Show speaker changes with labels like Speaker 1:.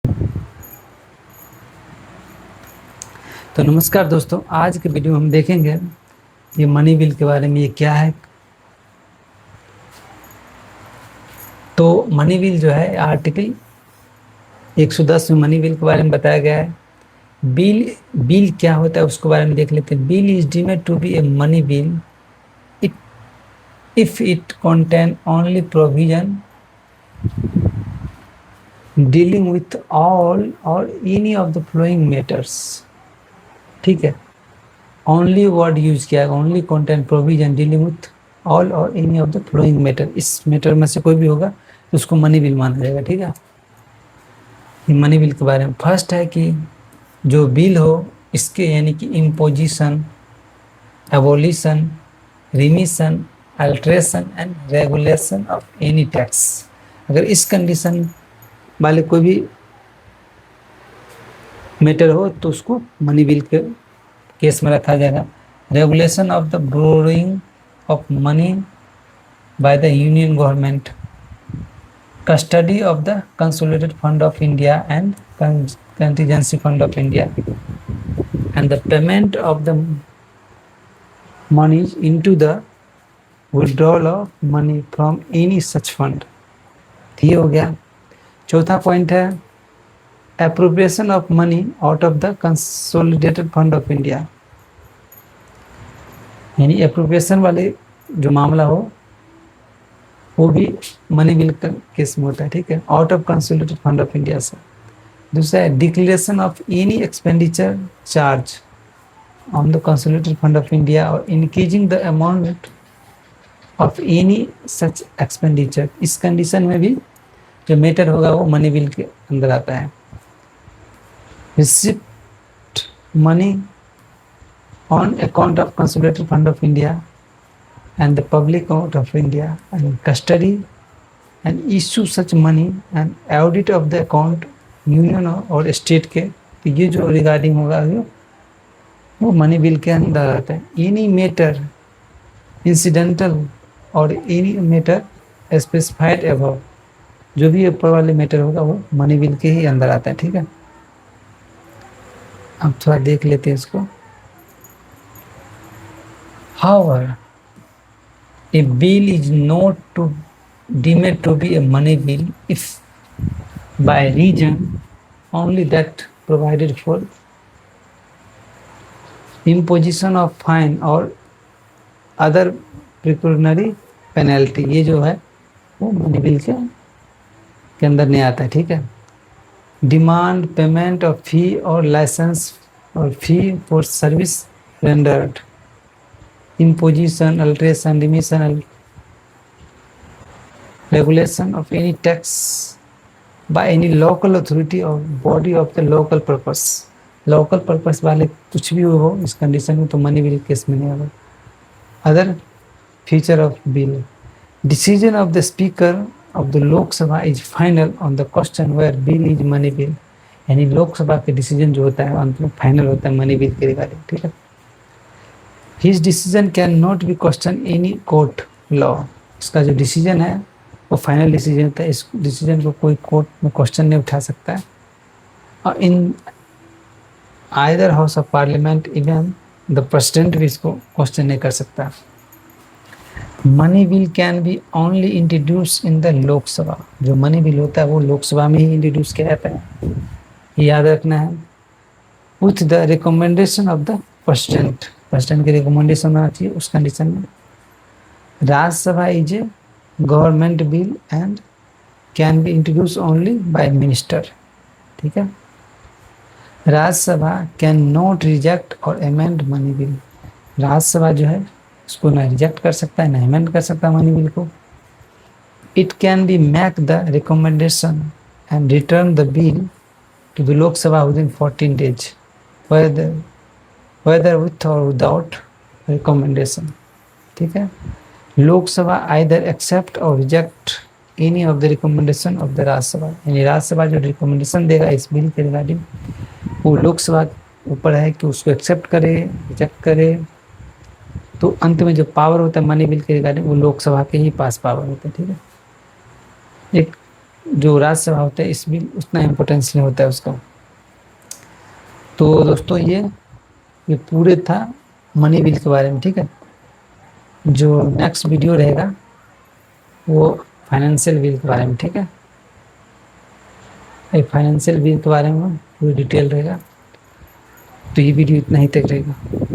Speaker 1: तो नमस्कार दोस्तों, आज के वीडियो में हम देखेंगे ये मनी बिल के बारे में। ये क्या है? तो मनी बिल जो है आर्टिकल 110 में मनी बिल के बारे में बताया गया है। बिल बिल क्या होता है उसके बारे में देख लेते हैं। Bill is deemed to be a money bill it if it contain only provision dealing with all or any of the following matters. ठीक है, ओनली वर्ड यूज किया है, only content provision dealing with all or any of the following matter. इस matter में से कोई भी होगा तो उसको मनी बिल माना जाएगा। ठीक है, मनी बिल के बारे में फर्स्ट है कि जो बिल हो इसके यानी कि imposition, abolition, remission, alteration and regulation of any tax, अगर इस कंडीशन वाले कोई भी मैटर हो तो उसको मनी बिल के केस में रखा जाएगा। Regulation of the borrowing of money by the union government, custody of the consolidated fund of India and contingency fund of India, and the payment of the money into the withdrawal of money from any such fund। ये हो गया। चौथा point है appropriation of money out of the consolidated fund of India, यानी appropriation वाले जो मामला हो वो भी मनी बिल का केस में होता है। ठीक है, out of consolidated fund of India से। दूसरा है declaration of any expenditure charge on the consolidated fund of India or increasing the amount of any such expenditure. इस कंडीशन में भी जो मैटर होगा वो मनी बिल के अंदर आता है। Receipt money on account of consolidated fund of India and the public account of India and custody and issue such money and audit of the account union और स्टेट के। तो ये जो रिगार्डिंग होगा वो मनी बिल के अंदर आता है। एनी मैटर इंसिडेंटल और एनी मैटर स्पेसिफाइड अबव, जो भी ऊपर वाले मैटर होगा वो मनी बिल के ही अंदर आता है। ठीक है, अब थोड़ा देख लेते हैं इसको। However, a bill is not to deemed to be a money bill if by reason only that provided for imposition of fine or other pecuniary penalty। ये जो है वो मनी बिल के अंदर नहीं आता है। ठीक है, डिमांड पेमेंट ऑफ फी और लाइसेंस और fee for service rendered, imposition, alteration, remission, regulation of any tax by any local authority or body of the local purpose। local purpose वाले कुछ भी हो इस कंडीशन में तो मनी बिल केस में नहीं होगा। Other feature of bill, decision of the speaker of the Lok Sabha is final on the question where bill is money bill, यानी लोकसभा के डिसीजन जो होता है अंत में फाइनल होता है मनी बिल के रिगार्डिंग। ठीक है, His decision can not be questioned any court law। इसका जो डिसीजन है वो फाइनल डिसीजन होता है, इस डिसीजन को कोई कोर्ट में क्वेश्चन नहीं उठा सकता है। और in either house of parliament even the president भी इसको क्वेश्चन नहीं कर सकता। Money bill can be only introduce in the Lok Sabha. जो मनी बिल होता है वो लोकसभा में ही इंट्रोड्यूस किया जाता है, ये याद रखना है। With the recommendation of the president, president की रिकमेंडेशन आना चाहिए उस कंडीशन में। Rajya Sabha is a government bill and can be introduce only by minister. ठीक है, राज्यसभा कैन नॉट रिजेक्ट और अमेंड मनी बिल। राज्यसभा जो है उसको ना रिजेक्ट कर सकता है ना अमेंड कर सकता है मनी बिल को। It can be make the recommendation and return the bill to the Lok Sabha within 14 days whether with or without recommendation। ठीक है, लोकसभा आइदर एक्सेप्ट और reject any of the recommendation of the Rajya Sabha, यानी राज्यसभा जो recommendation देगा इस bill के regarding वो लोकसभा ऊपर है कि उसको एक्सेप्ट करे रिजेक्ट करे। तो अंत में जो पावर होता है मनी बिल के रिगार्डिंग वो लोकसभा के ही पास पावर होता है। ठीक है, एक जो राज्यसभा होता है इस बिल उतना इम्पोर्टेंस नहीं होता है उसका। तो दोस्तों ये पूरे था मनी बिल के बारे में, ठीक है। जो नेक्स्ट वीडियो रहेगा वो फाइनेंशियल बिल के बारे में, ठीक है। ये फाइनेंशियल बिल के बारे में पूरी डिटेल रहेगा। तो ये वीडियो इतना ही तक रहेगा।